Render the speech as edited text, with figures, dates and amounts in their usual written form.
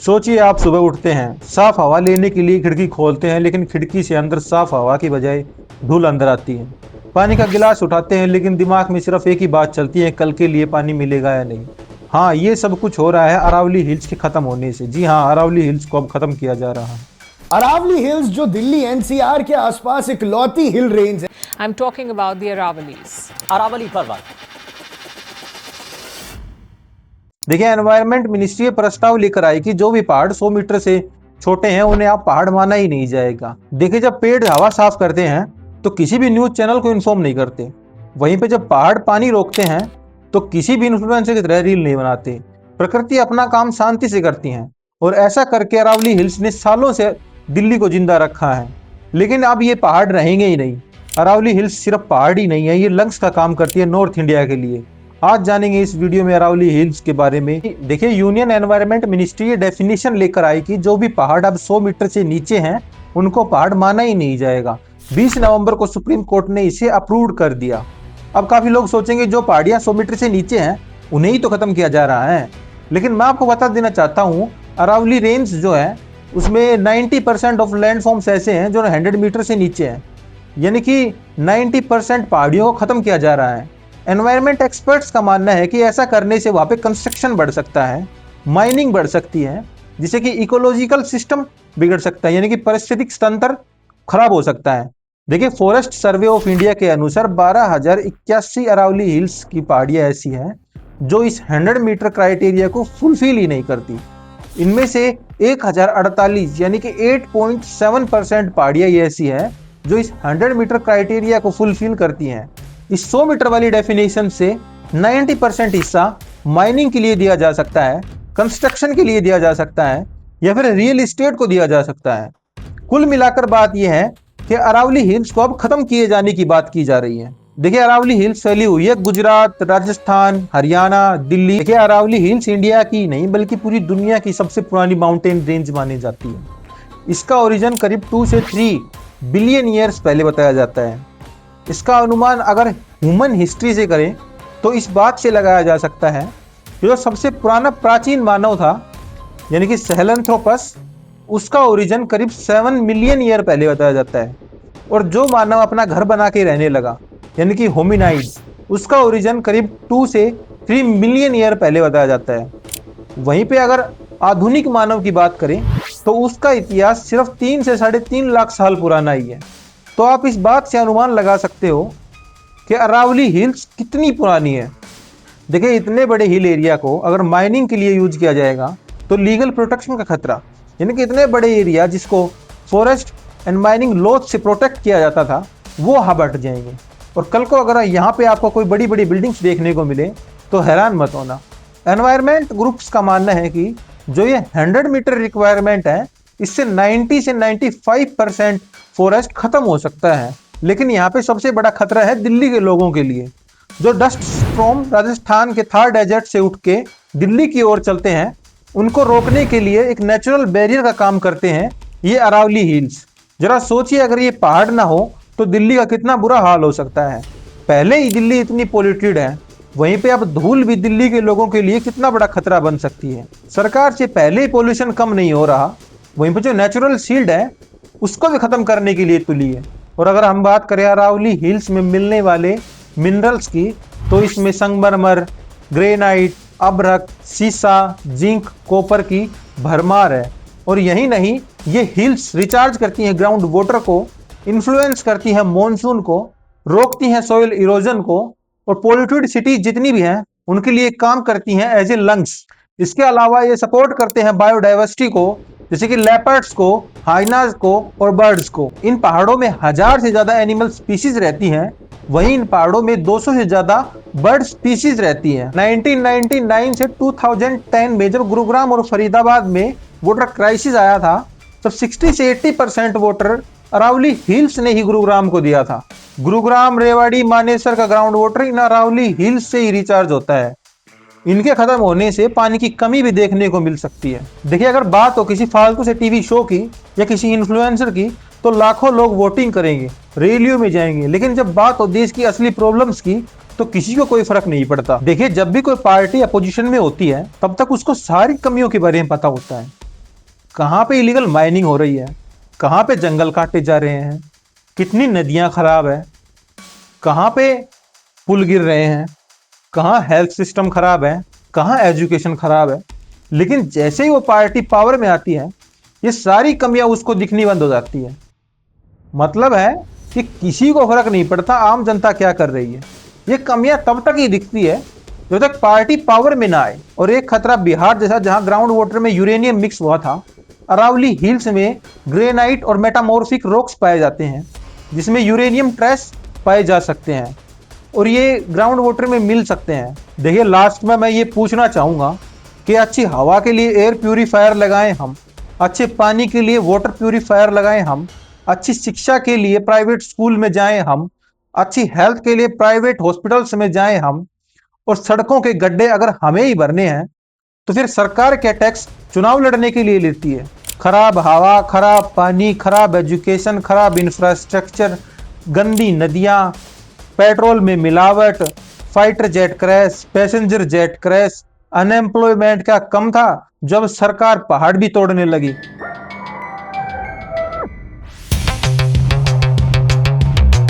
सोचिए आप सुबह उठते हैं, साफ हवा लेने के लिए खिड़की खोलते हैं, लेकिन खिड़की से अंदर साफ हवा की बजाय धूल अंदर आती है। पानी का गिलास उठाते हैं, लेकिन दिमाग में सिर्फ एक ही बात चलती है, कल के लिए पानी मिलेगा या नहीं। हाँ, ये सब कुछ हो रहा है अरावली हिल्स के खत्म होने से। जी हाँ, अरावली हिल्स को अब खत्म किया जा रहा है। अरावली हिल्स जो दिल्ली एनसीआर के आसपास इकलौती हिल रेंज है। I am talking about the Aravallis. Aravalli पर्वत। देखिए, एनवायरमेंट मिनिस्ट्री प्रस्ताव लेकर आई कि जो भी पहाड़ 100 मीटर से छोटे हैं उन्हें आप पहाड़ माना ही नहीं जाएगा। देखिए, जब पेड़ हवा साफ करते हैं तो किसी भी न्यूज चैनल को इन्फॉर्म नहीं करते, वहीं पे जब पहाड़ पानी रोकते हैं तो किसी भी इन्फ्लुएंसर की तरह रील नहीं बनाते। प्रकृति अपना काम शांति से करती है, और ऐसा करके अरावली हिल्स ने सालों से दिल्ली को जिंदा रखा है। लेकिन अब ये पहाड़ रहेंगे ही नहीं। अरावली हिल्स सिर्फ पहाड़ ही नहीं है, ये लंग्स का काम करती है नॉर्थ इंडिया के लिए। आज जानेंगे इस वीडियो में अरावली हिल्स के बारे में। देखिए, यूनियन एनवायरनमेंट मिनिस्ट्री ये डेफिनेशन लेकर आई कि जो भी पहाड़ अब 100 मीटर से नीचे हैं उनको पहाड़ माना ही नहीं जाएगा। 20 नवंबर को सुप्रीम कोर्ट ने इसे अप्रूव कर दिया। अब काफी लोग सोचेंगे जो पहाड़ियां 100 मीटर से नीचे हैं उन्हें ही तो खत्म किया जा रहा है, लेकिन मैं आपको बता देना चाहता हूँ अरावली रेंज जो है उसमें 90% ऑफ लैंडफॉर्म्स ऐसे हैं जो 100 मीटर से नीचे हैं, यानी कि 90% पहाड़ियों को खत्म किया जा रहा है। एनवायरमेंट एक्सपर्ट्स का मानना है कि ऐसा करने से वहाँ पे कंस्ट्रक्शन बढ़ सकता है, माइनिंग बढ़ सकती है, जिससे कि इकोलॉजिकल सिस्टम बिगड़ सकता है, यानी कि पारिस्थितिक तंत्र खराब हो सकता है। देखिए, फॉरेस्ट सर्वे ऑफ इंडिया के अनुसार 12,081 अरावली हिल्स की पहाड़ियाँ ऐसी हैं जो इस 100 मीटर क्राइटेरिया को फुलफिल ही नहीं करती। इनमें से 1048 यानी कि 8.7% पहाड़ियाँ ऐसी है जो इस 100 मीटर क्राइटेरिया को फुलफिल करती हैं। इस 100 मीटर वाली डेफिनेशन से 90% हिस्सा माइनिंग के लिए दिया जा सकता है, कंस्ट्रक्शन के लिए दिया जा सकता है, या फिर रियल एस्टेट को दिया जा सकता है। कुल मिलाकर बात यह है कि अरावली हिल्स को अब खत्म किए जाने की बात की जा रही है। देखिए, अरावली हिल्स फैली हुई है गुजरात, राजस्थान, हरियाणा, दिल्ली। देखिए, अरावली हिल्स इंडिया की नहीं बल्कि पूरी दुनिया की सबसे पुरानी माउंटेन रेंज मानी जाती है। इसका ओरिजिन करीब 2 से 3 बिलियन ईयर्स पहले बताया जाता है। इसका अनुमान अगर ह्यूमन हिस्ट्री से करें तो इस बात से लगाया जा सकता है कि जो सबसे पुराना प्राचीन मानव था यानी कि सहेलेंथ्रोपस, उसका ओरिजिन करीब 7 मिलियन ईयर पहले बताया जाता है। और जो मानव अपना घर बना के रहने लगा यानी कि होमिनाइड्स, उसका ओरिजिन करीब 2 से 3 मिलियन ईयर पहले बताया जाता है। वहीं पे अगर आधुनिक मानव की बात करें तो उसका इतिहास सिर्फ 3 से 3.5 लाख साल पुराना ही है। तो आप इस बात से अनुमान लगा सकते हो कि अरावली हिल्स कितनी पुरानी है। देखिए, इतने बड़े हिल एरिया को अगर माइनिंग के लिए यूज किया जाएगा तो लीगल प्रोटेक्शन का खतरा, यानी कि इतने बड़े एरिया जिसको फॉरेस्ट एंड माइनिंग लॉज से प्रोटेक्ट किया जाता था वो हट जाएंगे। और कल को अगर यहाँ पे आपको कोई बड़ी बड़ी बिल्डिंग्स देखने को मिले तो हैरान मत होना। एनवायरमेंट ग्रुप्स का मानना है कि जो ये 100 मीटर रिक्वायरमेंट है इससे 90 से 95% फॉरेस्ट खत्म हो सकता है। लेकिन यहाँ पे सबसे बड़ा खतरा है दिल्ली के लोगों के लिए, जो डस्ट स्टॉर्म राजस्थान के थार डेजर्ट से उठ के दिल्ली की ओर चलते हैं। उनको रोकने के लिए एक नेचुरल बैरियर का काम करते हैं ये अरावली हिल्स। जरा सोचिए, अगर ये पहाड़ ना हो तो दिल्ली का कितना बुरा हाल हो सकता है। पहले ही दिल्ली इतनी पोल्यूटेड है, वहीं पे अब धूल भी दिल्ली के लोगों के लिए कितना बड़ा खतरा बन सकती है। सरकार से पहले ही पोल्यूशन कम नहीं हो रहा, वहीं पर जो नेचुरल शील्ड है उसको भी खत्म करने के लिए तुली है। और अगर हम बात करें अरावली हिल्स में मिलने वाले मिनरल्स की तो इसमें संगमरमर, ग्रेनाइट, अभ्रक, सीसा, जिंक, कॉपर की भरमार है। और यही नहीं, ये हिल्स रिचार्ज करती हैं ग्राउंड वाटर को, इन्फ्लुएंस करती हैं मॉनसून को, रोकती हैं सॉइल इरोजन को, और पोल्यूटेड सिटीज जितनी भी हैं उनके लिए काम करती हैं एज ए लंग्स। इसके अलावा ये सपोर्ट करते हैं बायोडाइवर्सिटी को, जैसे कि लेपर्ड्स को, हाइनास को और बर्ड्स को। इन पहाड़ों में 1000 से ज्यादा एनिमल स्पीशीज रहती हैं, वहीं इन पहाड़ों में 200 से ज्यादा बर्ड स्पीशीज रहती हैं। 1999 से 2010 में जब गुरुग्राम और फरीदाबाद में वाटर क्राइसिस आया था तब 60 से 80% वाटर अरावली हिल्स ने ही गुरुग्राम को दिया था। गुरुग्राम, रेवाड़ी, मानेसर का ground water in Aravalli hills से ही रिचार्ज होता है। इनके खत्म होने से पानी की कमी भी देखने को मिल सकती है। देखिए, अगर बात हो किसी फालतू से टीवी शो की या किसी इन्फ्लुएंसर की तो लाखों लोग वोटिंग करेंगे, रैलियों में जाएंगे, लेकिन जब बात हो देश की असली प्रॉब्लम्स की तो किसी को कोई फर्क नहीं पड़ता। देखिए, जब भी कोई पार्टी अपोजिशन में होती है तब तक उसको सारी कमियों के बारे में पता होता है, कहाँ पे इलीगल माइनिंग हो रही है, कहाँ पे जंगल काटे जा रहे हैं, कितनी नदियां खराब है, कहाँ पे पुल गिर रहे हैं, कहाँ हेल्थ सिस्टम खराब है, कहाँ एजुकेशन खराब है। लेकिन जैसे ही वो पार्टी पावर में आती है, ये सारी कमियां उसको दिखनी बंद हो जाती है। मतलब है कि किसी को फर्क नहीं पड़ता आम जनता क्या कर रही है। ये कमियां तब तक ही दिखती है जब तक पार्टी पावर में ना आए। और एक खतरा बिहार जैसा, जहां ग्राउंड वाटर में यूरेनियम मिक्स हुआ था। अरावली हिल्स में ग्रेनाइट और मेटामॉर्फिक रॉक्स पाए जाते हैं जिसमें यूरेनियम ट्रेस पाए जा सकते हैं और ये ग्राउंड वाटर में मिल सकते हैं। देखिए, लास्ट में मैं ये पूछना चाहूंगा कि अच्छी हवा के लिए एयर प्यूरिफायर लगाएं हम, अच्छे पानी के लिए वाटर प्यूरिफायर लगाएं हम, अच्छी शिक्षा के लिए प्राइवेट स्कूल में जाएं हम, अच्छी हेल्थ के लिए प्राइवेट हॉस्पिटल्स में जाएं हम, और सड़कों के गड्ढे अगर हमें ही भरने हैं तो फिर सरकार क्या टैक्स चुनाव लड़ने के लिए लेती है? खराब हवा, खराब पानी, खराब एजुकेशन, खराब इंफ्रास्ट्रक्चर, गंदी नदियां, पेट्रोल में मिलावट, fighter jet crash, passenger jet crash, unemployment क्या कम था जब सरकार पहाड़ भी तोड़ने लगी।